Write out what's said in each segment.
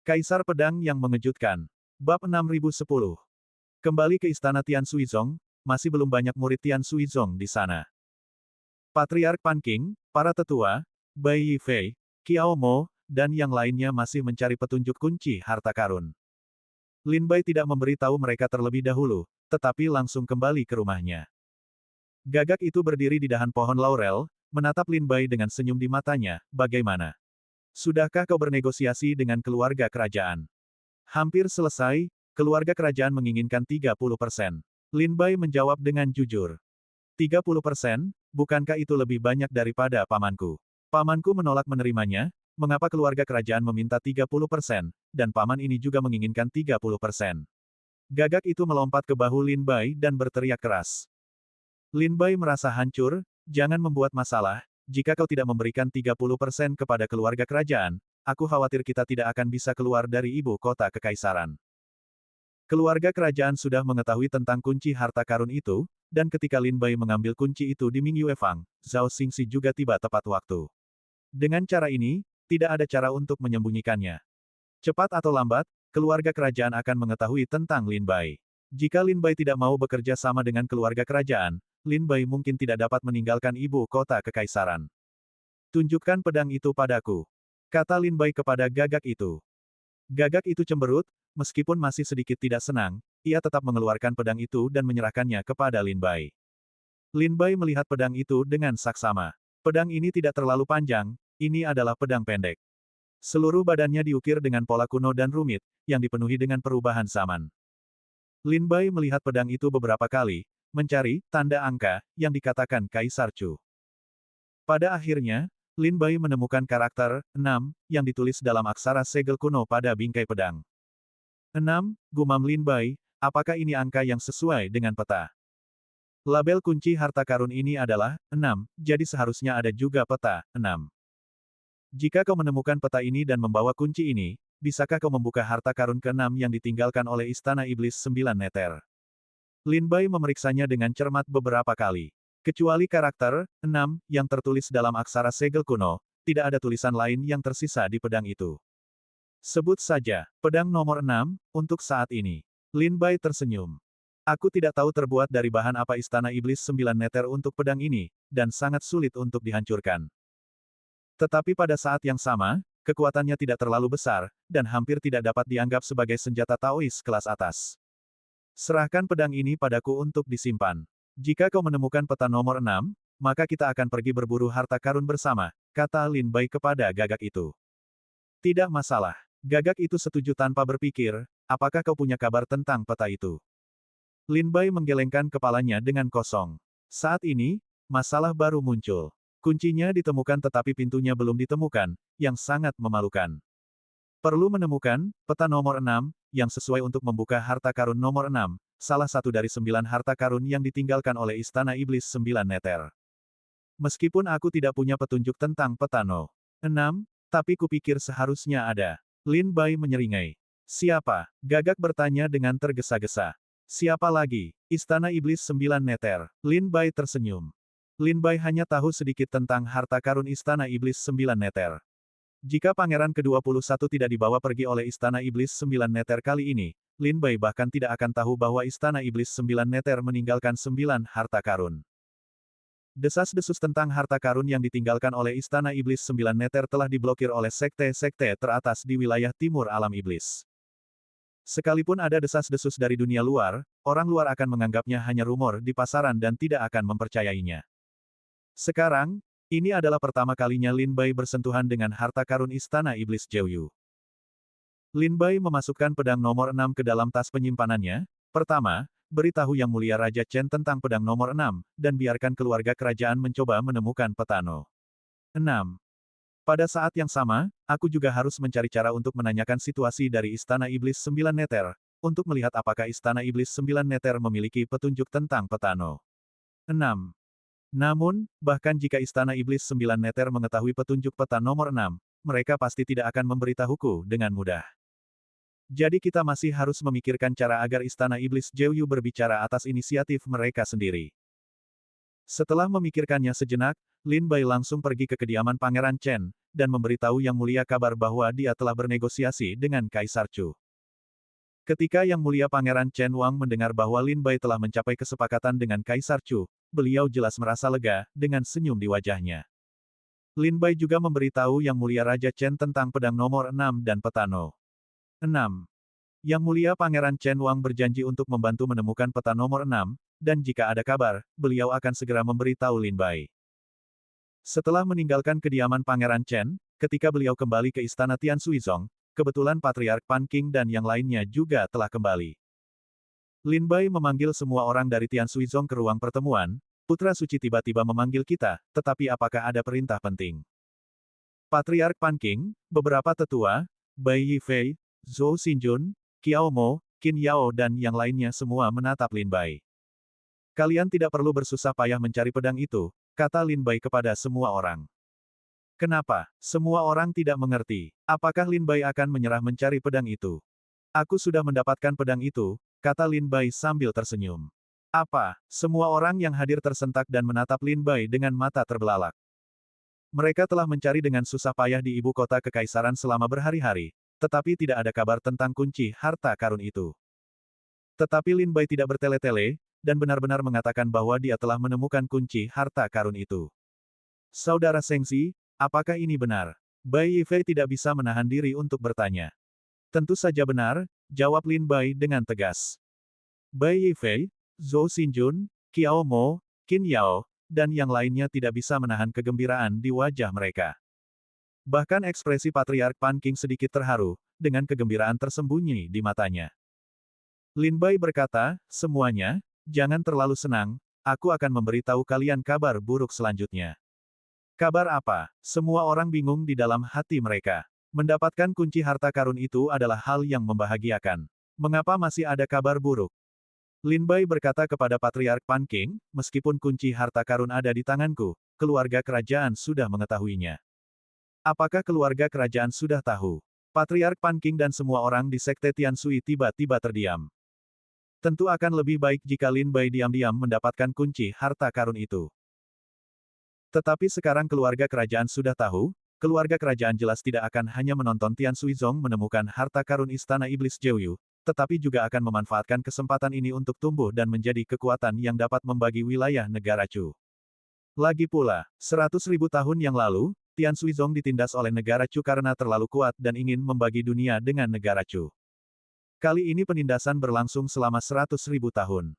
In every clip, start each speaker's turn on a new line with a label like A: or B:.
A: Kaisar Pedang yang Mengejutkan. Bab 6010. Kembali ke istana Tian Suizong, masih belum banyak murid Tian Suizong di sana. Patriark Pan Qing, para tetua, Bai Yifei, Qiao Mo, dan yang lainnya masih mencari petunjuk kunci harta karun. Lin Bai tidak memberitahu mereka terlebih dahulu, tetapi langsung kembali ke rumahnya. Gagak itu berdiri di dahan pohon laurel, menatap Lin Bai dengan senyum di matanya. Bagaimana? Sudahkah kau bernegosiasi dengan keluarga kerajaan? Hampir selesai, keluarga kerajaan menginginkan 30%. Lin Bai menjawab dengan jujur. 30%? Bukankah itu lebih banyak daripada pamanku? Pamanku menolak menerimanya, mengapa keluarga kerajaan meminta 30%, dan paman ini juga menginginkan 30%. Gagak itu melompat ke bahu Lin Bai dan berteriak keras. Lin Bai merasa hancur, jangan membuat masalah, jika kau tidak memberikan 30% kepada keluarga kerajaan, aku khawatir kita tidak akan bisa keluar dari ibu kota kekaisaran. Keluarga kerajaan sudah mengetahui tentang kunci harta karun itu, dan ketika Lin Bai mengambil kunci itu di Ming Yue Fang, Zhao Xingxi juga tiba tepat waktu. Dengan cara ini, tidak ada cara untuk menyembunyikannya. Cepat atau lambat, keluarga kerajaan akan mengetahui tentang Lin Bai. Jika Lin Bai tidak mau bekerja sama dengan keluarga kerajaan, Lin Bai mungkin tidak dapat meninggalkan ibu kota kekaisaran. Tunjukkan pedang itu padaku, kata Lin Bai kepada gagak itu. Gagak itu cemberut, meskipun masih sedikit tidak senang, ia tetap mengeluarkan pedang itu dan menyerahkannya kepada Lin Bai. Lin Bai melihat pedang itu dengan saksama. Pedang ini tidak terlalu panjang, ini adalah pedang pendek. Seluruh badannya diukir dengan pola kuno dan rumit, yang dipenuhi dengan perubahan zaman. Lin Bai melihat pedang itu beberapa kali, mencari tanda angka yang dikatakan Kaisar Chu. Pada akhirnya, Lin Bai menemukan karakter 6 yang ditulis dalam aksara segel kuno pada bingkai pedang. 6, gumam Lin Bai, apakah ini angka yang sesuai dengan peta? Label kunci harta karun ini adalah 6, jadi seharusnya ada juga peta 6. Jika kau menemukan peta ini dan membawa kunci ini, bisakah kau membuka harta karun ke-6 yang ditinggalkan oleh Istana Iblis 9 Neter? Lin Bai memeriksanya dengan cermat beberapa kali. Kecuali karakter 6 yang tertulis dalam aksara segel kuno, tidak ada tulisan lain yang tersisa di pedang itu. Sebut saja, pedang nomor 6, untuk saat ini. Lin Bai tersenyum. Aku tidak tahu terbuat dari bahan apa Istana Iblis 9 Neter untuk pedang ini, dan sangat sulit untuk dihancurkan. Tetapi pada saat yang sama, kekuatannya tidak terlalu besar, dan hampir tidak dapat dianggap sebagai senjata Taois kelas atas. Serahkan pedang ini padaku untuk disimpan. Jika kau menemukan peta nomor 6, maka kita akan pergi berburu harta karun bersama, kata Lin Bai kepada gagak itu. Tidak masalah. Gagak itu setuju tanpa berpikir, apakah kau punya kabar tentang peta itu? Lin Bai menggelengkan kepalanya dengan kosong. Saat ini, masalah baru muncul. Kuncinya ditemukan tetapi pintunya belum ditemukan, yang sangat memalukan. Perlu menemukan peta nomor 6, yang sesuai untuk membuka harta karun nomor 6, salah satu dari 9 harta karun yang ditinggalkan oleh Istana Iblis 9 Neter. Meskipun aku tidak punya petunjuk tentang peta No. 6, tapi kupikir seharusnya ada. Lin Bai menyeringai. Siapa? Gagak bertanya dengan tergesa-gesa. Siapa lagi? Istana Iblis 9 Neter. Lin Bai tersenyum. Lin Bai hanya tahu sedikit tentang harta karun Istana Iblis 9 Neter. Jika Pangeran ke-21 tidak dibawa pergi oleh Istana Iblis 9 Neter kali ini, Lin Bai bahkan tidak akan tahu bahwa Istana Iblis 9 Neter meninggalkan 9 harta karun. Desas-desus tentang harta karun yang ditinggalkan oleh Istana Iblis 9 Neter telah diblokir oleh sekte-sekte teratas di wilayah timur alam iblis. Sekalipun ada desas-desus dari dunia luar, orang luar akan menganggapnya hanya rumor di pasaran dan tidak akan mempercayainya. Sekarang, ini adalah pertama kalinya Lin Bai bersentuhan dengan harta karun Istana Iblis Jiuyu. Lin Bai memasukkan pedang nomor 6 ke dalam tas penyimpanannya. Pertama, beritahu Yang Mulia Raja Chen tentang pedang nomor 6, dan biarkan keluarga kerajaan mencoba menemukan peta No. 6. Pada saat yang sama, aku juga harus mencari cara untuk menanyakan situasi dari Istana Iblis 9 Neter, untuk melihat apakah Istana Iblis 9 Neter memiliki petunjuk tentang peta No. 6. Namun, bahkan jika Istana Iblis 9 Neter mengetahui petunjuk peta nomor 6, mereka pasti tidak akan memberitahuku dengan mudah. Jadi kita masih harus memikirkan cara agar Istana Iblis Jiuyu berbicara atas inisiatif mereka sendiri. Setelah memikirkannya sejenak, Lin Bai langsung pergi ke kediaman Pangeran Chen, dan memberitahu Yang Mulia kabar bahwa dia telah bernegosiasi dengan Kaisar Chu. Ketika Yang Mulia Pangeran Chen Wang mendengar bahwa Lin Bai telah mencapai kesepakatan dengan Kaisar Chu, beliau jelas merasa lega, dengan senyum di wajahnya. Lin Bai juga memberitahu Yang Mulia Raja Chen tentang pedang nomor 6 dan peta No. 6. Yang Mulia Pangeran Chen Wang berjanji untuk membantu menemukan peta nomor 6, dan jika ada kabar, beliau akan segera memberitahu Lin Bai. Setelah meninggalkan kediaman Pangeran Chen, ketika beliau kembali ke istana Tian Suizong, kebetulan Patriark Pan Qing dan yang lainnya juga telah kembali. Lin Bai memanggil semua orang dari Tian Suizong ke ruang pertemuan. Putra Suci tiba-tiba memanggil kita, tetapi apakah ada perintah penting? Patriark Pan Qing, beberapa tetua, Bai Yifei, Zhou Xinjun, Qiao Mo, Qin Yao dan yang lainnya semua menatap Lin Bai. Kalian tidak perlu bersusah payah mencari pedang itu, kata Lin Bai kepada semua orang. Kenapa? Semua orang tidak mengerti. Apakah Lin Bai akan menyerah mencari pedang itu? Aku sudah mendapatkan pedang itu, kata Lin Bai sambil tersenyum. Apa? Semua orang yang hadir tersentak dan menatap Lin Bai dengan mata terbelalak. Mereka telah mencari dengan susah payah di ibu kota kekaisaran selama berhari-hari, tetapi tidak ada kabar tentang kunci harta karun itu. Tetapi Lin Bai tidak bertele-tele, dan benar-benar mengatakan bahwa dia telah menemukan kunci harta karun itu. Saudara Sengxi, apakah ini benar? Bai Yifei tidak bisa menahan diri untuk bertanya. Tentu saja benar, jawab Lin Bai dengan tegas. Bai Yifei, Zhou Xinjun, Qiao Mo, Qin Yao, dan yang lainnya tidak bisa menahan kegembiraan di wajah mereka. Bahkan ekspresi Patriark Pan Qing sedikit terharu, dengan kegembiraan tersembunyi di matanya. Lin Bai berkata, semuanya, jangan terlalu senang, aku akan memberitahu kalian kabar buruk selanjutnya. Kabar apa? Semua orang bingung di dalam hati mereka. Mendapatkan kunci harta karun itu adalah hal yang membahagiakan. Mengapa masih ada kabar buruk? Lin Bai berkata kepada Patriark Pan Qing, meskipun kunci harta karun ada di tanganku, keluarga kerajaan sudah mengetahuinya. Apakah keluarga kerajaan sudah tahu? Patriark Pan Qing dan semua orang di Sekte Tian Sui tiba-tiba terdiam. Tentu akan lebih baik jika Lin Bai diam-diam mendapatkan kunci harta karun itu. Tetapi sekarang keluarga kerajaan sudah tahu, keluarga kerajaan jelas tidak akan hanya menonton Tian Suizong menemukan harta karun Istana Iblis Jiuyu, tetapi juga akan memanfaatkan kesempatan ini untuk tumbuh dan menjadi kekuatan yang dapat membagi wilayah negara Chu. Lagi pula, 100.000 tahun yang lalu, Tian Suizong ditindas oleh negara Chu karena terlalu kuat dan ingin membagi dunia dengan negara Chu. Kali ini penindasan berlangsung selama 100.000 tahun.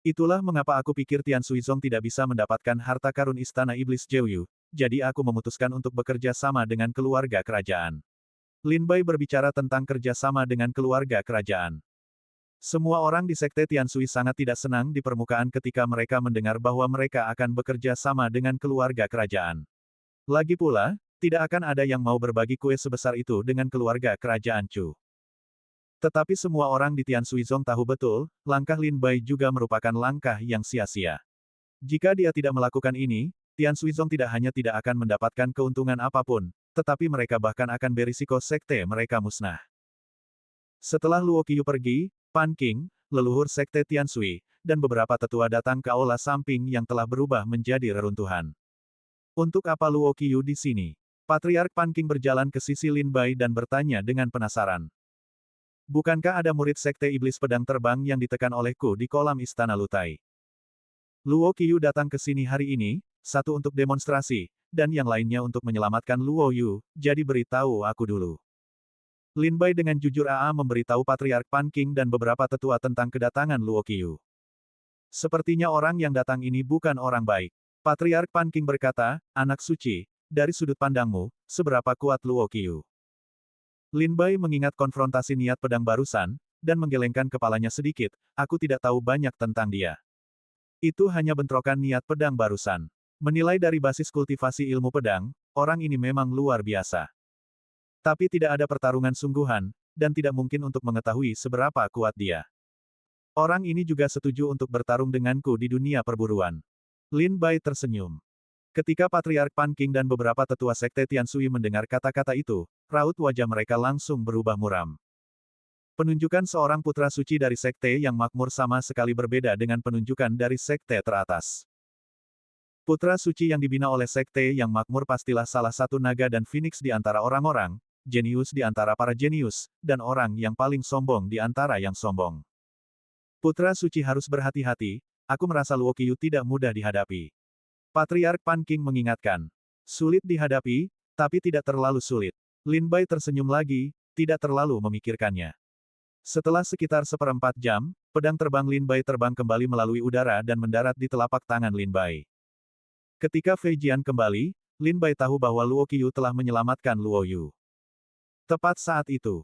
A: Itulah mengapa aku pikir Tian Suizong tidak bisa mendapatkan harta karun Istana Iblis Jiuyu, jadi aku memutuskan untuk bekerja sama dengan keluarga kerajaan. Lin Bai berbicara tentang kerja sama dengan keluarga kerajaan. Semua orang di Sekte Tian Sui sangat tidak senang di permukaan ketika mereka mendengar bahwa mereka akan bekerja sama dengan keluarga kerajaan. Lagi pula, tidak akan ada yang mau berbagi kue sebesar itu dengan keluarga kerajaan Chu. Tetapi semua orang di Tian Suizong tahu betul, langkah Lin Bai juga merupakan langkah yang sia-sia. Jika dia tidak melakukan ini, Tian Suizong tidak hanya tidak akan mendapatkan keuntungan apapun, tetapi mereka bahkan akan berisiko sekte mereka musnah. Setelah Luo Qiyu pergi, Pan Qing, leluhur sekte Tian Sui, dan beberapa tetua datang ke aula samping yang telah berubah menjadi reruntuhan. Untuk apa Luo Qiyu di sini? Patriark Pan Qing berjalan ke sisi Lin Bai dan bertanya dengan penasaran. Bukankah ada murid Sekte Iblis Pedang Terbang yang ditekan olehku di kolam Istana Lutai? Luo Qiyu datang ke sini hari ini, satu untuk demonstrasi, dan yang lainnya untuk menyelamatkan Luo Yu, jadi beritahu aku dulu. Lin Bai dengan jujur memberitahu Patriark Pan Qing dan beberapa tetua tentang kedatangan Luo Qiyu. Sepertinya orang yang datang ini bukan orang baik. Patriark Pan Qing berkata, anak suci, dari sudut pandangmu, seberapa kuat Luo Qiyu? Lin Bai mengingat konfrontasi niat pedang barusan, dan menggelengkan kepalanya sedikit, aku tidak tahu banyak tentang dia. Itu hanya bentrokan niat pedang barusan. Menilai dari basis kultivasi ilmu pedang, orang ini memang luar biasa. Tapi tidak ada pertarungan sungguhan, dan tidak mungkin untuk mengetahui seberapa kuat dia. Orang ini juga setuju untuk bertarung denganku di dunia perburuan. Lin Bai tersenyum. Ketika Patriark Pan Qing dan beberapa tetua Sekte Tian Sui mendengar kata-kata itu, raut wajah mereka langsung berubah muram. Penunjukan seorang putra suci dari sekte yang makmur sama sekali berbeda dengan penunjukan dari sekte teratas. Putra suci yang dibina oleh sekte yang makmur pastilah salah satu naga dan phoenix di antara orang-orang, jenius di antara para jenius, dan orang yang paling sombong di antara yang sombong. Putra suci harus berhati-hati, aku merasa Luo Qiu tidak mudah dihadapi. Patriark Pan Qing mengingatkan. Sulit dihadapi, tapi tidak terlalu sulit. Lin Bai tersenyum lagi, tidak terlalu memikirkannya. Setelah sekitar seperempat jam, pedang terbang Lin Bai terbang kembali melalui udara dan mendarat di telapak tangan Lin Bai. Ketika Fei Jian kembali, Lin Bai tahu bahwa Luo Qiu telah menyelamatkan Luo Yu. Tepat saat itu,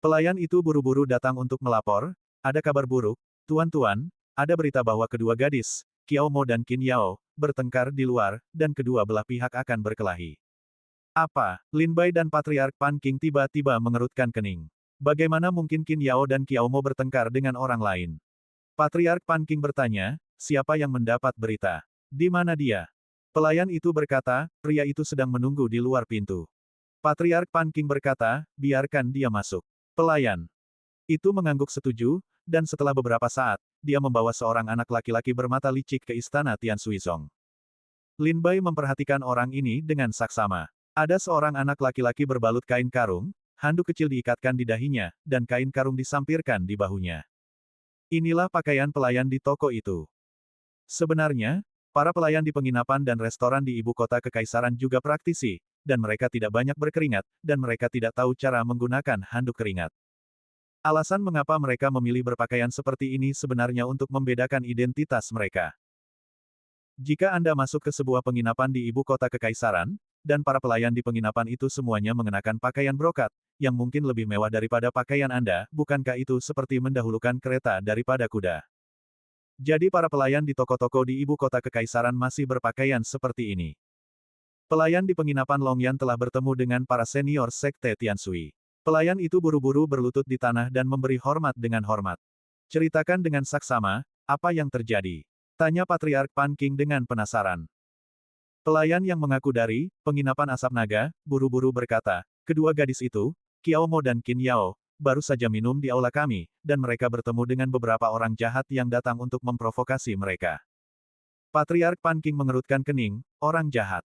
A: pelayan itu buru-buru datang untuk melapor, ada kabar buruk, tuan-tuan, ada berita bahwa kedua gadis, Qiao Mo dan Qin Yao, bertengkar di luar, dan kedua belah pihak akan berkelahi. Apa? Lin Bai dan Patriark Pan Qing tiba-tiba mengerutkan kening. Bagaimana mungkin Qin Yao dan Qiao Mo bertengkar dengan orang lain? Patriark Pan Qing bertanya, siapa yang mendapat berita? Di mana dia? Pelayan itu berkata, pria itu sedang menunggu di luar pintu. Patriark Pan Qing berkata, biarkan dia masuk. Pelayan itu mengangguk setuju, dan setelah beberapa saat, dia membawa seorang anak laki-laki bermata licik ke istana Tian Suizong. Lin Bai memperhatikan orang ini dengan saksama. Ada seorang anak laki-laki berbalut kain karung, handuk kecil diikatkan di dahinya, dan kain karung disampirkan di bahunya. Inilah pakaian pelayan di toko itu. Sebenarnya, para pelayan di penginapan dan restoran di ibu kota kekaisaran juga praktisi, dan mereka tidak banyak berkeringat, dan mereka tidak tahu cara menggunakan handuk keringat. Alasan mengapa mereka memilih berpakaian seperti ini sebenarnya untuk membedakan identitas mereka. Jika Anda masuk ke sebuah penginapan di ibu kota kekaisaran, dan para pelayan di penginapan itu semuanya mengenakan pakaian brokat, yang mungkin lebih mewah daripada pakaian Anda, bukankah itu seperti mendahulukan kereta daripada kuda? Jadi para pelayan di toko-toko di ibu kota kekaisaran masih berpakaian seperti ini. Pelayan di penginapan Longyan telah bertemu dengan para senior sekte Tiansui. Pelayan itu buru-buru berlutut di tanah dan memberi hormat dengan hormat. Ceritakan dengan saksama, apa yang terjadi? Tanya Patriark Pan Qing dengan penasaran. Pelayan yang mengaku dari penginapan asap naga, buru-buru berkata, kedua gadis itu, Qiao Mo dan Qin Yao, baru saja minum di aula kami, dan mereka bertemu dengan beberapa orang jahat yang datang untuk memprovokasi mereka. Patriark Pan Qing mengerutkan kening, orang jahat.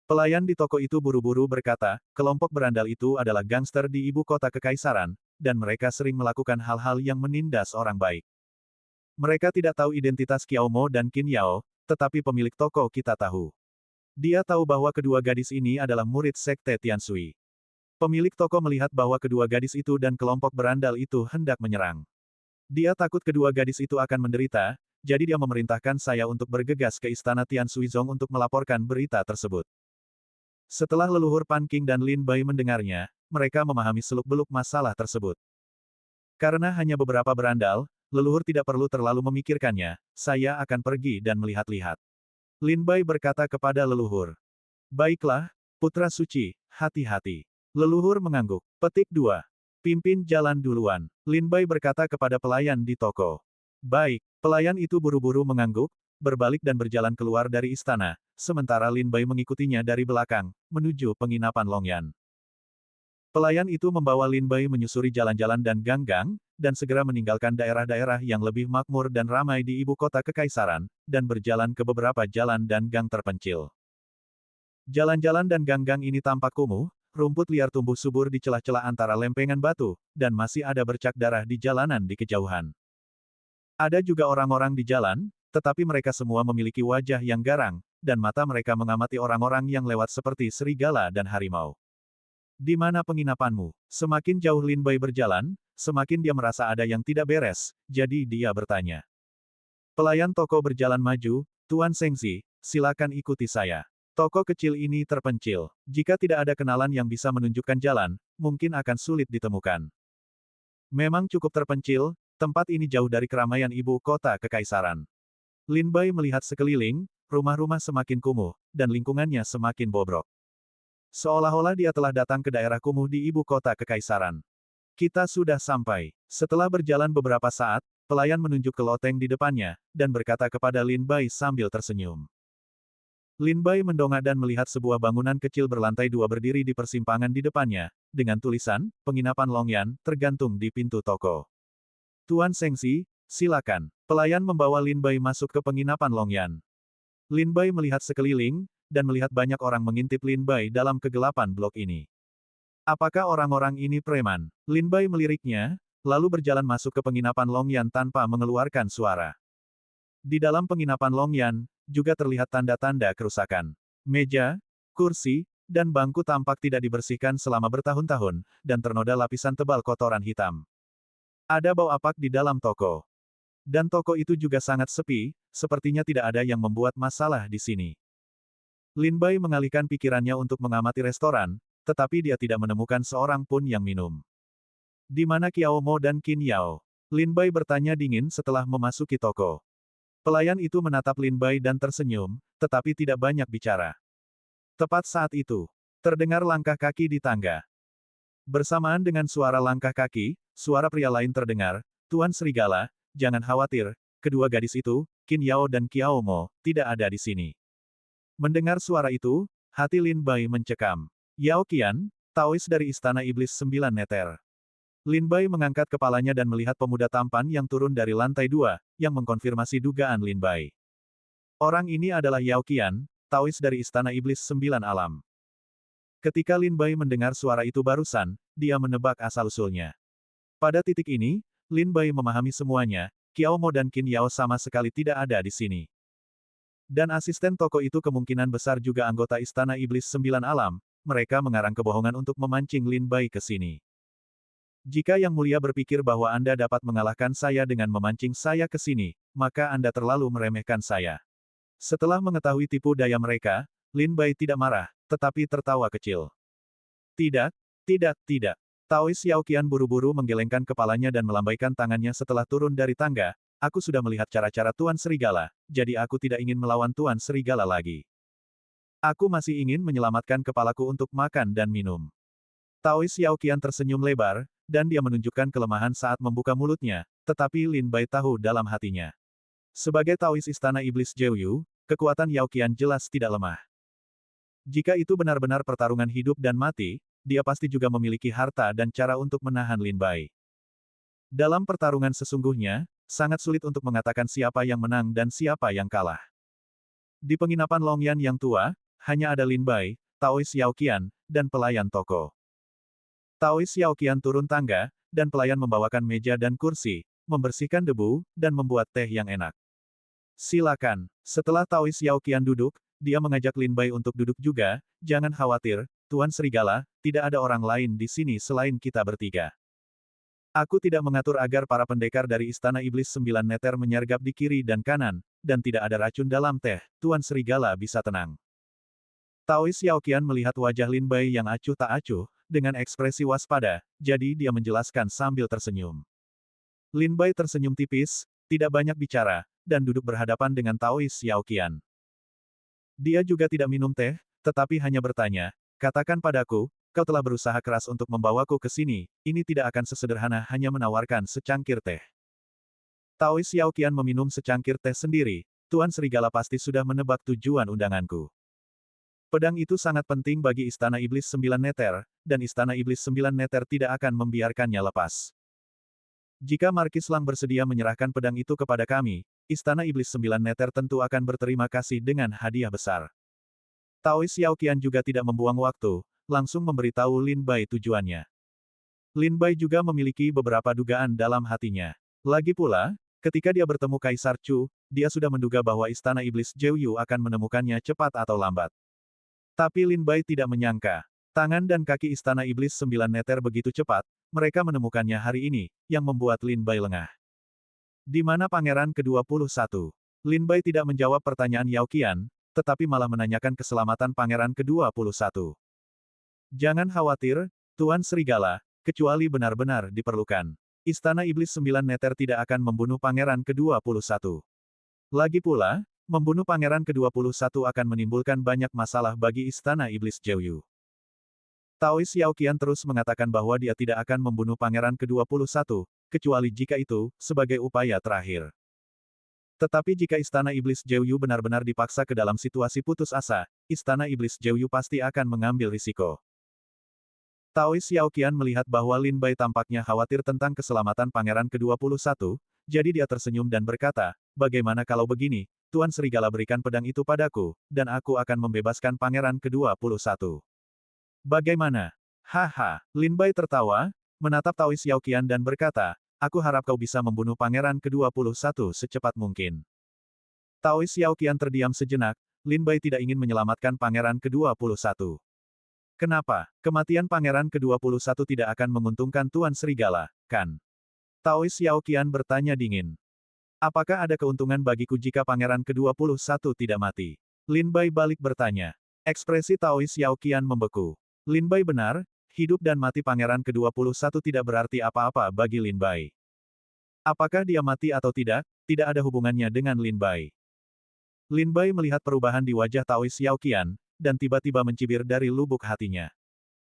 A: Pelayan di toko itu buru-buru berkata, kelompok berandal itu adalah gangster di ibu kota kekaisaran, dan mereka sering melakukan hal-hal yang menindas orang baik. Mereka tidak tahu identitas Qiao Mo dan Qin Yao, tetapi pemilik toko kita tahu. Dia tahu bahwa kedua gadis ini adalah murid sekte Tiansui. Pemilik toko melihat bahwa kedua gadis itu dan kelompok berandal itu hendak menyerang. Dia takut kedua gadis itu akan menderita, jadi dia memerintahkan saya untuk bergegas ke istana Tian Suizong untuk melaporkan berita tersebut. Setelah leluhur Pan Qing dan Lin Bai mendengarnya, mereka memahami seluk-beluk masalah tersebut. Karena hanya beberapa berandal, leluhur tidak perlu terlalu memikirkannya, saya akan pergi dan melihat-lihat. Lin Bai berkata kepada leluhur. Baiklah, putra suci, hati-hati. Leluhur mengangguk. Petik 2. Pimpin jalan duluan. Lin Bai berkata kepada pelayan di toko. Baik, pelayan itu buru-buru mengangguk, berbalik dan berjalan keluar dari istana, sementara Lin Bai mengikutinya dari belakang, menuju penginapan Longyan. Pelayan itu membawa Lin Bai menyusuri jalan-jalan dan gang-gang, dan segera meninggalkan daerah-daerah yang lebih makmur dan ramai di ibu kota kekaisaran, dan berjalan ke beberapa jalan dan gang terpencil. Jalan-jalan dan gang-gang ini tampak kumuh, rumput liar tumbuh subur di celah-celah antara lempengan batu, dan masih ada bercak darah di jalanan di kejauhan. Ada juga orang-orang di jalan, tetapi mereka semua memiliki wajah yang garang, dan mata mereka mengamati orang-orang yang lewat seperti serigala dan harimau. Di mana penginapanmu? Semakin jauh Lin Bai berjalan, semakin dia merasa ada yang tidak beres, jadi dia bertanya. Pelayan toko berjalan maju, Tuan Sengzi, silakan ikuti saya. Toko kecil ini terpencil. Jika tidak ada kenalan yang bisa menunjukkan jalan, mungkin akan sulit ditemukan. Memang cukup terpencil, tempat ini jauh dari keramaian ibu kota kekaisaran. Lin Bai melihat sekeliling, rumah-rumah semakin kumuh, dan lingkungannya semakin bobrok. Seolah-olah dia telah datang ke daerah kumuh di ibu kota kekaisaran. Kita sudah sampai. Setelah berjalan beberapa saat, pelayan menunjuk ke loteng di depannya, dan berkata kepada Lin Bai sambil tersenyum. Lin Bai mendongak dan melihat sebuah bangunan kecil berlantai 2 berdiri di persimpangan di depannya, dengan tulisan, penginapan Longyan, tergantung di pintu toko. Tuan Sengzi, silakan. Pelayan membawa Lin Bai masuk ke penginapan Longyan. Lin Bai melihat sekeliling, dan melihat banyak orang mengintip Lin Bai dalam kegelapan blok ini. Apakah orang-orang ini preman? Lin Bai meliriknya, lalu berjalan masuk ke penginapan Long Yan tanpa mengeluarkan suara. Di dalam penginapan Long Yan, juga terlihat tanda-tanda kerusakan. Meja, kursi, dan bangku tampak tidak dibersihkan selama bertahun-tahun, dan ternoda lapisan tebal kotoran hitam. Ada bau apak di dalam toko. Dan toko itu juga sangat sepi, sepertinya tidak ada yang membuat masalah di sini. Lin Bai mengalihkan pikirannya untuk mengamati restoran, tetapi dia tidak menemukan seorang pun yang minum. Di mana Qiao Mo dan Qin Yao? Lin Bai bertanya dingin setelah memasuki toko. Pelayan itu menatap Lin Bai dan tersenyum, tetapi tidak banyak bicara. Tepat saat itu, terdengar langkah kaki di tangga. Bersamaan dengan suara langkah kaki, suara pria lain terdengar, "Tuan Serigala, jangan khawatir, kedua gadis itu, Qin Yao dan Qiao Mo, tidak ada di sini." Mendengar suara itu, hati Lin Bai mencekam. Yao Qian, Taois dari Istana Iblis Sembilan Neter. Lin Bai mengangkat kepalanya dan melihat pemuda tampan yang turun dari lantai 2, yang mengkonfirmasi dugaan Lin Bai. Orang ini adalah Yao Qian, Taois dari Istana Iblis Sembilan Alam. Ketika Lin Bai mendengar suara itu barusan, dia menebak asal-usulnya. Pada titik ini, Lin Bai memahami semuanya, Qiao Mo dan Qin Yao sama sekali tidak ada di sini. Dan asisten toko itu kemungkinan besar juga anggota Istana Iblis Sembilan Alam, mereka mengarang kebohongan untuk memancing Lin Bai ke sini. Jika Yang Mulia berpikir bahwa Anda dapat mengalahkan saya dengan memancing saya ke sini, maka Anda terlalu meremehkan saya. Setelah mengetahui tipu daya mereka, Lin Bai tidak marah, tetapi tertawa kecil. Tidak, tidak, tidak. Taois Yao Qian buru-buru menggelengkan kepalanya dan melambaikan tangannya setelah turun dari tangga. Aku sudah melihat cara-cara Tuan Serigala, jadi aku tidak ingin melawan Tuan Serigala lagi. Aku masih ingin menyelamatkan kepalaku untuk makan dan minum. Taois Yao Qian tersenyum lebar, dan dia menunjukkan kelemahan saat membuka mulutnya, tetapi Lin Bai tahu dalam hatinya. Sebagai Taois Istana Iblis Jeoyu, kekuatan Yao Qian jelas tidak lemah. Jika itu benar-benar pertarungan hidup dan mati, dia pasti juga memiliki harta dan cara untuk menahan Lin Bai. Dalam pertarungan sesungguhnya, sangat sulit untuk mengatakan siapa yang menang dan siapa yang kalah. Di penginapan Long Yan yang tua, hanya ada Lin Bai, Taois Yao Qian, dan pelayan toko. Taois Yao Qian turun tangga, dan pelayan membawakan meja dan kursi, membersihkan debu, dan membuat teh yang enak. Silakan. Setelah Taois Yao Qian duduk, dia mengajak Lin Bai untuk duduk juga. Jangan khawatir, Tuan Serigala, tidak ada orang lain di sini selain kita bertiga. Aku tidak mengatur agar para pendekar dari Istana Iblis Sembilan Neter menyergap di kiri dan kanan, dan tidak ada racun dalam teh. Tuan Serigala bisa tenang. Taois Yao Qian melihat wajah Lin Bai yang acuh tak acuh, dengan ekspresi waspada, jadi dia menjelaskan sambil tersenyum. Lin Bai tersenyum tipis, tidak banyak bicara, dan duduk berhadapan dengan Taois Yao Qian. Dia juga tidak minum teh, tetapi hanya bertanya, "Katakan padaku, kau telah berusaha keras untuk membawaku ke sini, ini tidak akan sesederhana hanya menawarkan secangkir teh." Taois Yao Qian meminum secangkir teh sendiri, Tuan Serigala pasti sudah menebak tujuan undanganku. Pedang itu sangat penting bagi Istana Iblis Sembilan Neter, dan Istana Iblis Sembilan Neter tidak akan membiarkannya lepas. Jika Markis Lang bersedia menyerahkan pedang itu kepada kami, Istana Iblis Sembilan Neter tentu akan berterima kasih dengan hadiah besar. Taois Yao Qian juga tidak membuang waktu, langsung memberitahu Lin Bai tujuannya. Lin Bai juga memiliki beberapa dugaan dalam hatinya. Lagi pula, ketika dia bertemu Kaisar Chu, dia sudah menduga bahwa Istana Iblis Jeoyu akan menemukannya cepat atau lambat. Tapi Lin Bai tidak menyangka, tangan dan kaki Istana Iblis Sembilan Neter begitu cepat, mereka menemukannya hari ini, yang membuat Lin Bai lengah. Di mana Pangeran ke-21? Lin Bai tidak menjawab pertanyaan Yao Qian, tetapi malah menanyakan keselamatan Pangeran ke-21. Jangan khawatir, Tuan Serigala, kecuali benar-benar diperlukan. Istana Iblis Sembilan Neter tidak akan membunuh Pangeran ke-21. Lagi pula, membunuh Pangeran ke-21 akan menimbulkan banyak masalah bagi Istana Iblis Jeoyu. Taois Yao Qian terus mengatakan bahwa dia tidak akan membunuh Pangeran ke-21, kecuali jika itu, sebagai upaya terakhir. Tetapi jika Istana Iblis Jeoyu benar-benar dipaksa ke dalam situasi putus asa, Istana Iblis Jeoyu pasti akan mengambil risiko. Taois Yao Qian melihat bahwa Lin Bai tampaknya khawatir tentang keselamatan Pangeran ke-21, jadi dia tersenyum dan berkata, "Bagaimana kalau begini, Tuan Serigala berikan pedang itu padaku, dan aku akan membebaskan pangeran ke-21. Bagaimana? Haha, Lin Bai tertawa, menatap Tao Xiaoqian dan berkata, aku harap kau bisa membunuh pangeran ke-21 secepat mungkin. Tao Xiaoqian terdiam sejenak, Lin Bai tidak ingin menyelamatkan pangeran ke-21. Kenapa? Kematian pangeran ke-21 tidak akan menguntungkan Tuan Serigala, kan? Tao Xiaoqian bertanya dingin. Apakah ada keuntungan bagiku jika pangeran ke-21 tidak mati? Lin Bai balik bertanya. Ekspresi Tao Xiaoqian membeku. Lin Bai benar, hidup dan mati pangeran ke-21 tidak berarti apa-apa bagi Lin Bai. Apakah dia mati atau tidak ada hubungannya dengan Lin Bai. Lin Bai melihat perubahan di wajah Tao Xiaoqian, dan tiba-tiba mencibir dari lubuk hatinya.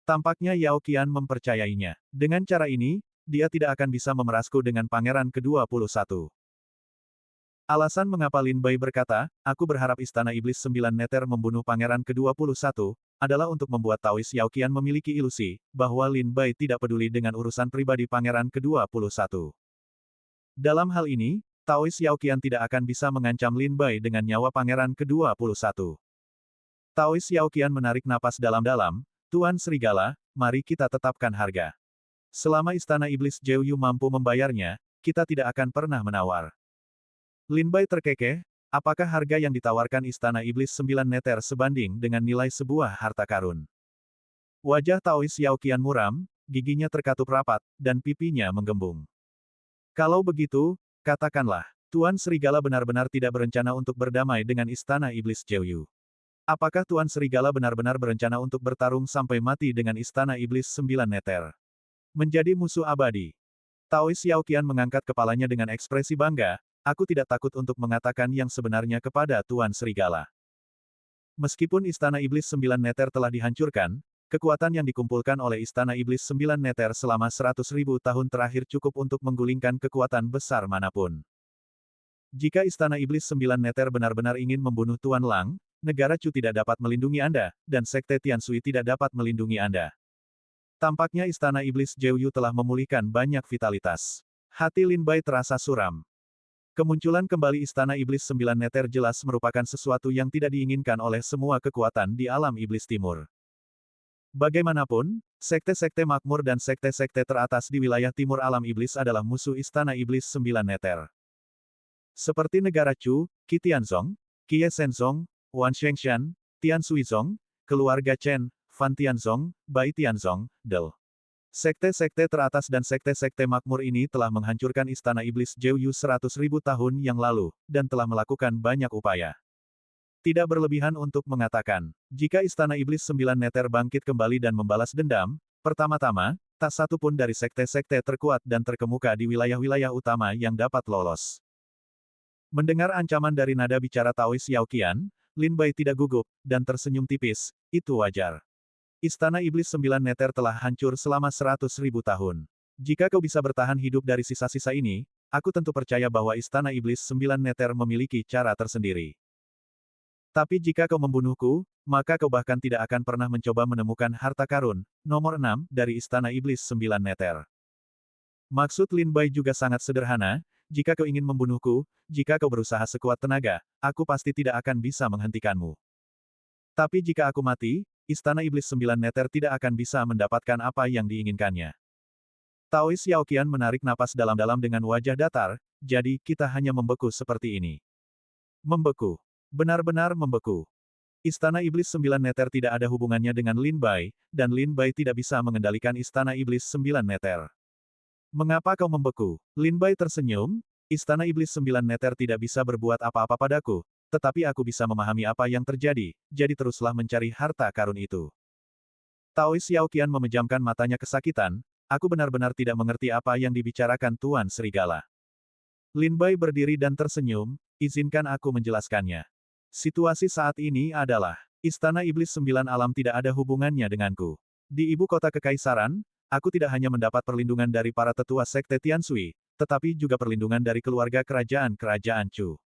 A: Tampaknya Yao Qian mempercayainya. Dengan cara ini, dia tidak akan bisa memerasku dengan pangeran ke-21. Alasan mengapa Lin Bai berkata, aku berharap Istana Iblis 9 Neter membunuh Pangeran ke-21, adalah untuk membuat Tao Xiaoqian memiliki ilusi, bahwa Lin Bai tidak peduli dengan urusan pribadi Pangeran ke-21. Dalam hal ini, Tao Xiaoqian tidak akan bisa mengancam Lin Bai dengan nyawa Pangeran ke-21. Tao Xiaoqian menarik napas dalam-dalam, Tuan Serigala, mari kita tetapkan harga. Selama Istana Iblis Jeoyu mampu membayarnya, kita tidak akan pernah menawar. Lin Bai terkekeh, apakah harga yang ditawarkan Istana Iblis 9 Neter sebanding dengan nilai sebuah harta karun? Wajah Tao Xiaoqian muram, giginya terkatup rapat, dan pipinya menggembung. Kalau begitu, katakanlah, Tuan Serigala benar-benar tidak berencana untuk berdamai dengan Istana Iblis Jeoyu. Apakah Tuan Serigala benar-benar berencana untuk bertarung sampai mati dengan Istana Iblis 9 Neter? Menjadi musuh abadi. Tao Xiaoqian mengangkat kepalanya dengan ekspresi bangga, aku tidak takut untuk mengatakan yang sebenarnya kepada Tuan Serigala. Meskipun Istana Iblis 9 Neter telah dihancurkan, kekuatan yang dikumpulkan oleh Istana Iblis 9 Neter selama 100.000 tahun terakhir cukup untuk menggulingkan kekuatan besar manapun. Jika Istana Iblis 9 Neter benar-benar ingin membunuh Tuan Lang, negara Chu tidak dapat melindungi Anda, dan Sekte Tianshui tidak dapat melindungi Anda. Tampaknya Istana Iblis Jeoyu telah memulihkan banyak vitalitas. Hati Lin Bai terasa suram. Kemunculan kembali Istana Iblis 9 Neter jelas merupakan sesuatu yang tidak diinginkan oleh semua kekuatan di alam Iblis Timur. Bagaimanapun, sekte-sekte makmur dan sekte-sekte teratas di wilayah timur alam Iblis adalah musuh Istana Iblis 9 Neter. Seperti negara Chu, Qi Tianzong, Qie Shenzong, Wan Shengshan, Tian Suizong, keluarga Chen, Fan Tianzong, Bai Tianzong, Del. Sekte-sekte teratas dan sekte-sekte makmur ini telah menghancurkan Istana Iblis Jeoyu 100.000 tahun yang lalu, dan telah melakukan banyak upaya. Tidak berlebihan untuk mengatakan, jika Istana Iblis 9 Neter bangkit kembali dan membalas dendam, pertama-tama, tak satu pun dari sekte-sekte terkuat dan terkemuka di wilayah-wilayah utama yang dapat lolos. Mendengar ancaman dari nada bicara Tao Xiaoqian, Lin Bai tidak gugup, dan tersenyum tipis, itu wajar. Istana Iblis 9 Neter telah hancur selama 100.000 tahun. Jika kau bisa bertahan hidup dari sisa-sisa ini, aku tentu percaya bahwa Istana Iblis 9 Neter memiliki cara tersendiri. Tapi jika kau membunuhku, maka kau bahkan tidak akan pernah mencoba menemukan harta karun, nomor 6, dari Istana Iblis 9 Neter. Maksud Lin Bai juga sangat sederhana, jika kau ingin membunuhku, jika kau berusaha sekuat tenaga, aku pasti tidak akan bisa menghentikanmu. Tapi jika aku mati, Istana Iblis 9 Neter tidak akan bisa mendapatkan apa yang diinginkannya. Tao Xiaoqian menarik napas dalam-dalam dengan wajah datar, jadi kita hanya membeku seperti ini. Membeku. Benar-benar membeku. Istana Iblis 9 Neter tidak ada hubungannya dengan Lin Bai, dan Lin Bai tidak bisa mengendalikan Istana Iblis 9 Neter. Mengapa kau membeku? Lin Bai tersenyum, Istana Iblis 9 Neter tidak bisa berbuat apa-apa padaku, tetapi aku bisa memahami apa yang terjadi, jadi teruslah mencari harta karun itu. Tao Xiaoqian memejamkan matanya kesakitan, aku benar-benar tidak mengerti apa yang dibicarakan Tuan Serigala. Lin Bai berdiri dan tersenyum, izinkan aku menjelaskannya. Situasi saat ini adalah, Istana Iblis 9 Alam tidak ada hubungannya denganku. Di ibu kota kekaisaran, aku tidak hanya mendapat perlindungan dari para tetua Sekte Tianshui, tetapi juga perlindungan dari keluarga kerajaan-kerajaan Chu.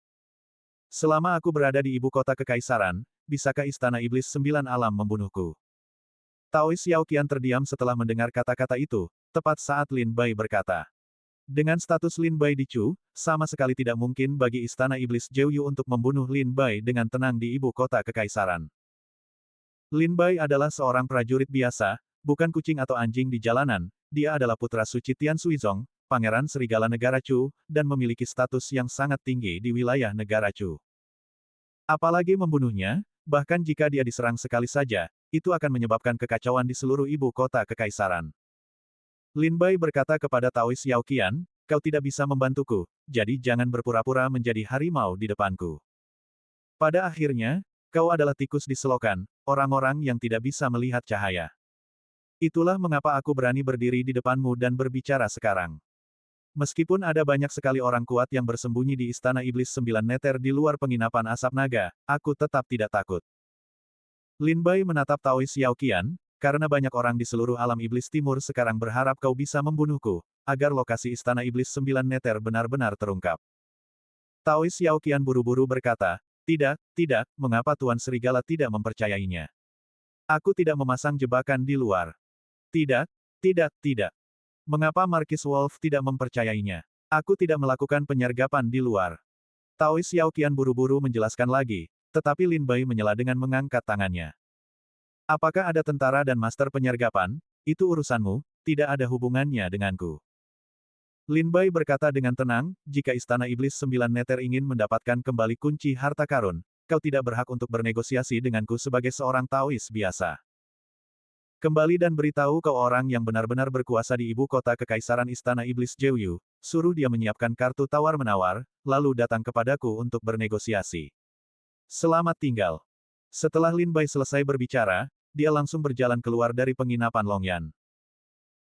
A: Selama aku berada di ibu kota kekaisaran, bisakah Istana Iblis 9 Alam membunuhku? Tao Xiaoqian terdiam setelah mendengar kata-kata itu, tepat saat Lin Bai berkata. Dengan status Lin Bai di Chu, sama sekali tidak mungkin bagi Istana Iblis Jeoyu untuk membunuh Lin Bai dengan tenang di ibu kota kekaisaran. Lin Bai adalah seorang prajurit biasa, bukan kucing atau anjing di jalanan, dia adalah putra suci Tian Suizong, Pangeran Serigala Negara Chu, dan memiliki status yang sangat tinggi di wilayah negara Chu. Apalagi membunuhnya, bahkan jika dia diserang sekali saja, itu akan menyebabkan kekacauan di seluruh ibu kota kekaisaran. Lin Bai berkata kepada Taois Xiao Qian, kau tidak bisa membantuku, jadi jangan berpura-pura menjadi harimau di depanku. Pada akhirnya, kau adalah tikus di selokan, orang-orang yang tidak bisa melihat cahaya. Itulah mengapa aku berani berdiri di depanmu dan berbicara sekarang. Meskipun ada banyak sekali orang kuat yang bersembunyi di Istana Iblis 9 Neter di luar penginapan asap naga, aku tetap tidak takut. Lin Bai menatap Taois Xiao Qian, karena banyak orang di seluruh alam iblis timur sekarang berharap kau bisa membunuhku, agar lokasi Istana Iblis 9 Neter benar-benar terungkap. Taois Xiao Qian buru-buru berkata, tidak, mengapa Tuan Serigala tidak mempercayainya? Aku tidak memasang jebakan di luar. Tidak. Mengapa Markis Wolf tidak mempercayainya? Aku tidak melakukan penyergapan di luar. Taois Xiao Qian buru-buru menjelaskan lagi, tetapi Lin Bai menyela dengan mengangkat tangannya. Apakah ada tentara dan master penyergapan? Itu urusanmu, tidak ada hubungannya denganku. Lin Bai berkata dengan tenang, jika Istana Iblis 9 Neter ingin mendapatkan kembali kunci harta karun, kau tidak berhak untuk bernegosiasi denganku sebagai seorang Taois biasa. Kembali dan beritahu kau orang yang benar-benar berkuasa di ibu kota kekaisaran Istana Iblis Jeoyu, suruh dia menyiapkan kartu tawar-menawar, lalu datang kepadaku untuk bernegosiasi. Selamat tinggal. Setelah Lin Bai selesai berbicara, dia langsung berjalan keluar dari penginapan Longyan.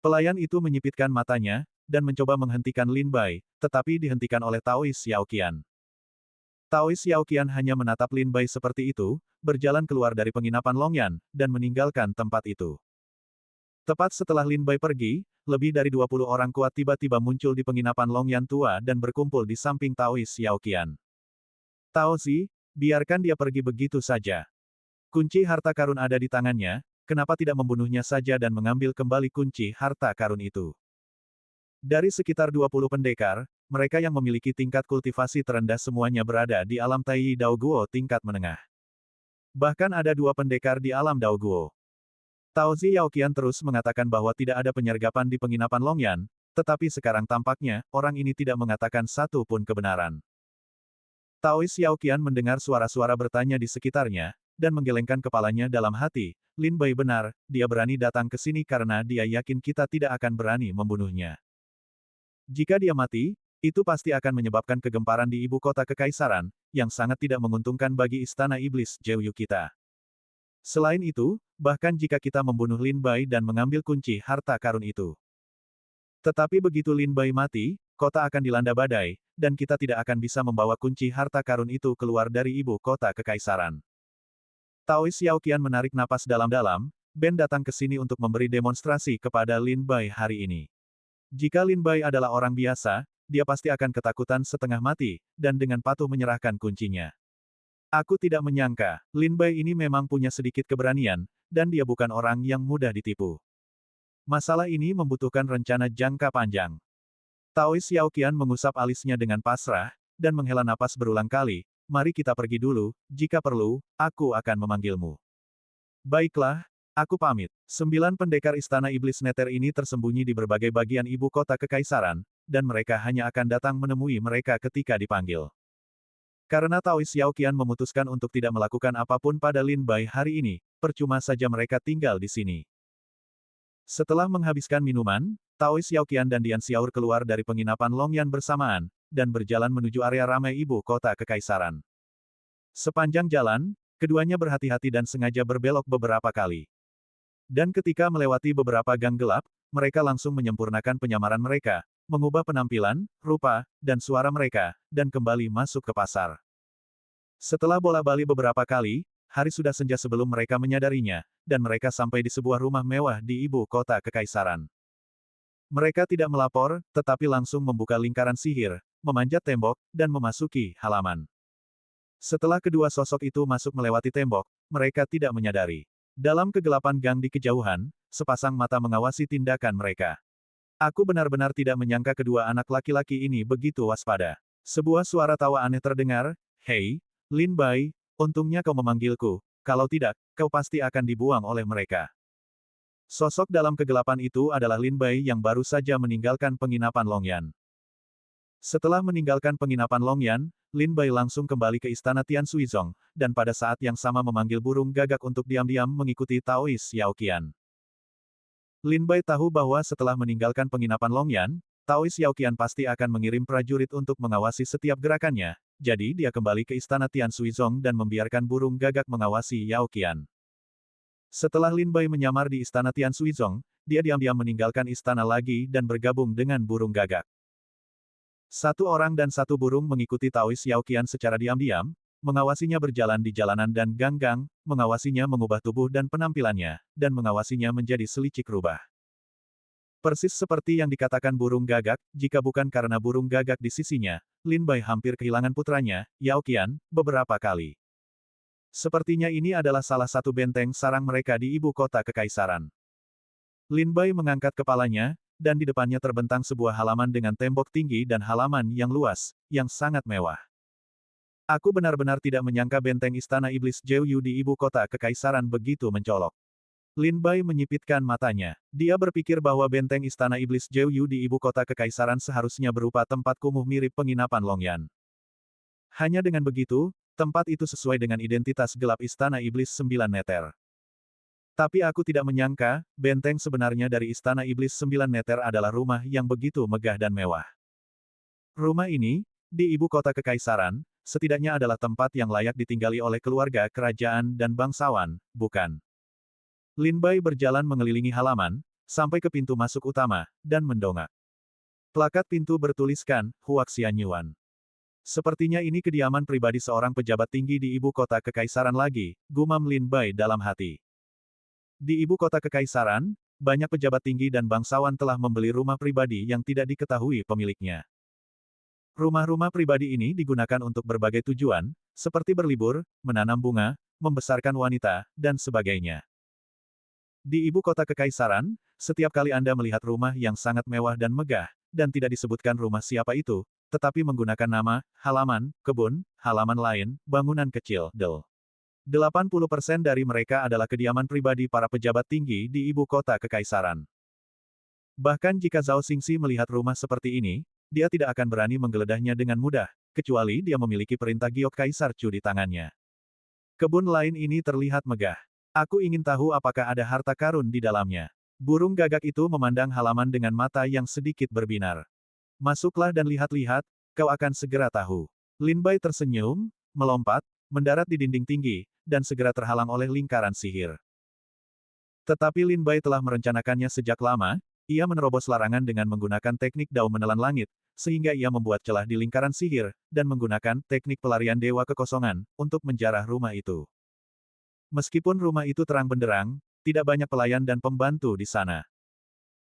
A: Pelayan itu menyipitkan matanya, dan mencoba menghentikan Lin Bai, tetapi dihentikan oleh Taois Xiao Qian. Taois Xiao Qian hanya menatap Lin Bai seperti itu, berjalan keluar dari penginapan Longyan, dan meninggalkan tempat itu. Tepat setelah Lin Bai pergi, lebih dari 20 orang kuat tiba-tiba muncul di penginapan Longyan tua dan berkumpul di samping Taois Xiao Qian. Tao Zi, biarkan dia pergi begitu saja. Kunci harta karun ada di tangannya, kenapa tidak membunuhnya saja dan mengambil kembali kunci harta karun itu? Dari sekitar 20 pendekar, mereka yang memiliki tingkat kultivasi terendah semuanya berada di alam Tai Dao Guo tingkat menengah. Bahkan ada 2 pendekar di alam Dao Guo. Tao Zi Yaoqian terus mengatakan bahwa tidak ada penyergapan di penginapan Longyan, tetapi sekarang tampaknya, orang ini tidak mengatakan satu pun kebenaran. Taois Yaoqian mendengar suara-suara bertanya di sekitarnya, dan menggelengkan kepalanya dalam hati, Lin Bai benar, dia berani datang ke sini karena dia yakin kita tidak akan berani membunuhnya. Jika dia mati, itu pasti akan menyebabkan kegemparan di ibu kota kekaisaran, yang sangat tidak menguntungkan bagi Istana Iblis Jeoyu kita. Selain itu, bahkan jika kita membunuh Lin Bai dan mengambil kunci harta karun itu. Tetapi begitu Lin Bai mati, kota akan dilanda badai, dan kita tidak akan bisa membawa kunci harta karun itu keluar dari ibu kota kekaisaran. Taois Yaoqian menarik napas dalam-dalam, Ben datang ke sini untuk memberi demonstrasi kepada Lin Bai hari ini. Jika Lin Bai adalah orang biasa, dia pasti akan ketakutan setengah mati, dan dengan patuh menyerahkan kuncinya. Aku tidak menyangka, Lin Bai ini memang punya sedikit keberanian, dan dia bukan orang yang mudah ditipu. Masalah ini membutuhkan rencana jangka panjang. Taois Yaoqian mengusap alisnya dengan pasrah, dan menghela napas berulang kali, mari kita pergi dulu, jika perlu, aku akan memanggilmu. Baiklah, aku pamit. 9 pendekar Istana Iblis Neter ini tersembunyi di berbagai bagian ibu kota kekaisaran, dan mereka hanya akan datang menemui mereka ketika dipanggil. Karena Taois Yaoqian memutuskan untuk tidak melakukan apapun pada Lin Bai hari ini, percuma saja mereka tinggal di sini. Setelah menghabiskan minuman, Taois Yaoqian dan Dian Xiaor keluar dari penginapan Longyan bersamaan, dan berjalan menuju area ramai ibu kota kekaisaran. Sepanjang jalan, keduanya berhati-hati dan sengaja berbelok beberapa kali. Dan ketika melewati beberapa gang gelap, mereka langsung menyempurnakan penyamaran mereka, mengubah penampilan, rupa, dan suara mereka, dan kembali masuk ke pasar. Setelah bola-bali beberapa kali, hari sudah senja sebelum mereka menyadarinya, dan mereka sampai di sebuah rumah mewah di ibu kota kekaisaran. Mereka tidak melapor, tetapi langsung membuka lingkaran sihir, memanjat tembok, dan memasuki halaman. Setelah kedua sosok itu masuk melewati tembok, mereka tidak menyadari. Dalam kegelapan gang di kejauhan, sepasang mata mengawasi tindakan mereka. Aku benar-benar tidak menyangka kedua anak laki-laki ini begitu waspada. Sebuah suara tawa aneh terdengar, "Hei, Lin Bai, untungnya kau memanggilku, kalau tidak, kau pasti akan dibuang oleh mereka." Sosok dalam kegelapan itu adalah Lin Bai yang baru saja meninggalkan penginapan Longyan. Setelah meninggalkan penginapan Longyan, Lin Bai langsung kembali ke istana Tian Suizong, dan pada saat yang sama memanggil burung gagak untuk diam-diam mengikuti Taois Yao Qian. Lin Bai tahu bahwa setelah meninggalkan penginapan Longyan, Taois Yao Qian pasti akan mengirim prajurit untuk mengawasi setiap gerakannya, jadi dia kembali ke istana Tian Suizong dan membiarkan burung gagak mengawasi Yao Qian. Setelah Lin Bai menyamar di istana Tian Suizong, dia diam-diam meninggalkan istana lagi dan bergabung dengan burung gagak. Satu orang dan satu burung mengikuti Taois Yao Qian secara diam-diam, mengawasinya berjalan di jalanan dan gang-gang, mengawasinya mengubah tubuh dan penampilannya, dan mengawasinya menjadi selicik rubah. Persis seperti yang dikatakan burung gagak, jika bukan karena burung gagak di sisinya, Lin Bai hampir kehilangan putranya, Yao Qian, beberapa kali. Sepertinya ini adalah salah satu benteng sarang mereka di ibu kota kekaisaran. Lin Bai mengangkat kepalanya, dan di depannya terbentang sebuah halaman dengan tembok tinggi dan halaman yang luas, yang sangat mewah. Aku benar-benar tidak menyangka benteng istana iblis Jeoyu di ibu kota kekaisaran begitu mencolok. Lin Bai menyipitkan matanya. Dia berpikir bahwa benteng istana iblis Jeoyu di ibu kota kekaisaran seharusnya berupa tempat kumuh mirip penginapan Longyan. Hanya dengan begitu, tempat itu sesuai dengan identitas gelap istana iblis 9 meter. Tapi aku tidak menyangka, benteng sebenarnya dari istana iblis 9 meter adalah rumah yang begitu megah dan mewah. Rumah ini, di ibu kota kekaisaran, setidaknya adalah tempat yang layak ditinggali oleh keluarga kerajaan dan bangsawan, bukan? Lin Bai berjalan mengelilingi halaman, sampai ke pintu masuk utama, dan mendongak. Plakat pintu bertuliskan, Huaxian Yuan. Sepertinya ini kediaman pribadi seorang pejabat tinggi di ibu kota kekaisaran lagi, gumam Lin Bai dalam hati. Di ibu kota kekaisaran, banyak pejabat tinggi dan bangsawan telah membeli rumah pribadi yang tidak diketahui pemiliknya. Rumah-rumah pribadi ini digunakan untuk berbagai tujuan, seperti berlibur, menanam bunga, membesarkan wanita, dan sebagainya. Di ibu kota kekaisaran, setiap kali Anda melihat rumah yang sangat mewah dan megah, dan tidak disebutkan rumah siapa itu, tetapi menggunakan nama, halaman, kebun, halaman lain, bangunan kecil, 80% dari mereka adalah kediaman pribadi para pejabat tinggi di ibu kota kekaisaran. Bahkan jika Zhao Xingxi melihat rumah seperti ini, dia tidak akan berani menggeledahnya dengan mudah, kecuali dia memiliki perintah giok Kaisar Chu di tangannya. Kebun lain ini terlihat megah. Aku ingin tahu apakah ada harta karun di dalamnya. Burung gagak itu memandang halaman dengan mata yang sedikit berbinar. Masuklah dan lihat-lihat, kau akan segera tahu. Lin Bai tersenyum, melompat, mendarat di dinding tinggi, dan segera terhalang oleh lingkaran sihir. Tetapi Lin Bai telah merencanakannya sejak lama. Ia menerobos larangan dengan menggunakan teknik dao menelan langit, sehingga ia membuat celah di lingkaran sihir, dan menggunakan teknik pelarian dewa kekosongan, untuk menjarah rumah itu. Meskipun rumah itu terang benderang, tidak banyak pelayan dan pembantu di sana.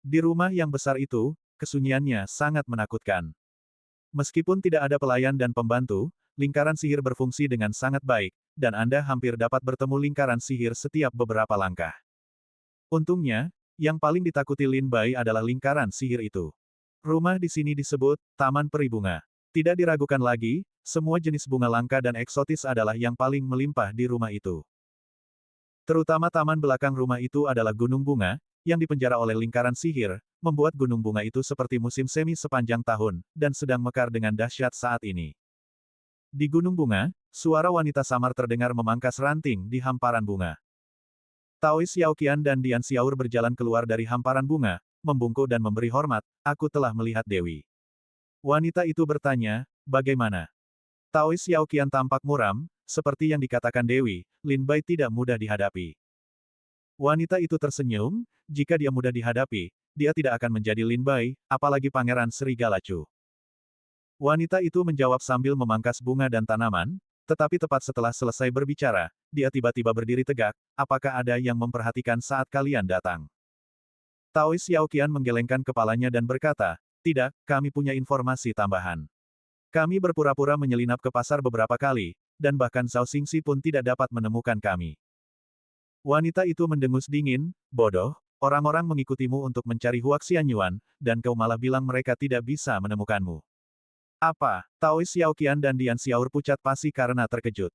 A: Di rumah yang besar itu, kesunyiannya sangat menakutkan. Meskipun tidak ada pelayan dan pembantu, lingkaran sihir berfungsi dengan sangat baik, dan Anda hampir dapat bertemu lingkaran sihir setiap beberapa langkah. Untungnya, yang paling ditakuti Lin Bai adalah lingkaran sihir itu. Rumah di sini disebut Taman Peri Bunga. Tidak diragukan lagi, semua jenis bunga langka dan eksotis adalah yang paling melimpah di rumah itu. Terutama taman belakang rumah itu adalah gunung bunga, yang dipenjara oleh lingkaran sihir, membuat gunung bunga itu seperti musim semi sepanjang tahun, dan sedang mekar dengan dahsyat saat ini. Di gunung bunga, suara wanita samar terdengar memangkas ranting di hamparan bunga. Taois Yao Qian dan Dian Xiaur berjalan keluar dari hamparan bunga, membungkuk dan memberi hormat, aku telah melihat Dewi. Wanita itu bertanya, bagaimana? Taois Yao Qian tampak muram, seperti yang dikatakan Dewi, Lin Bai tidak mudah dihadapi. Wanita itu tersenyum, jika dia mudah dihadapi, dia tidak akan menjadi Lin Bai, apalagi Pangeran Serigala Chu. Wanita itu menjawab sambil memangkas bunga dan tanaman, tetapi tepat setelah selesai berbicara, dia tiba-tiba berdiri tegak, apakah ada yang memperhatikan saat kalian datang? Taois Yao Qian menggelengkan kepalanya dan berkata, tidak, kami punya informasi tambahan. Kami berpura-pura menyelinap ke pasar beberapa kali, dan bahkan Zhao Xingxi pun tidak dapat menemukan kami. Wanita itu mendengus dingin, bodoh, Orang-orang mengikutimu untuk mencari Huaxianyuan, dan kau malah bilang mereka tidak bisa menemukanmu. Apa? Taois Xiaoqian dan Dian Xiaor pucat pasi karena terkejut.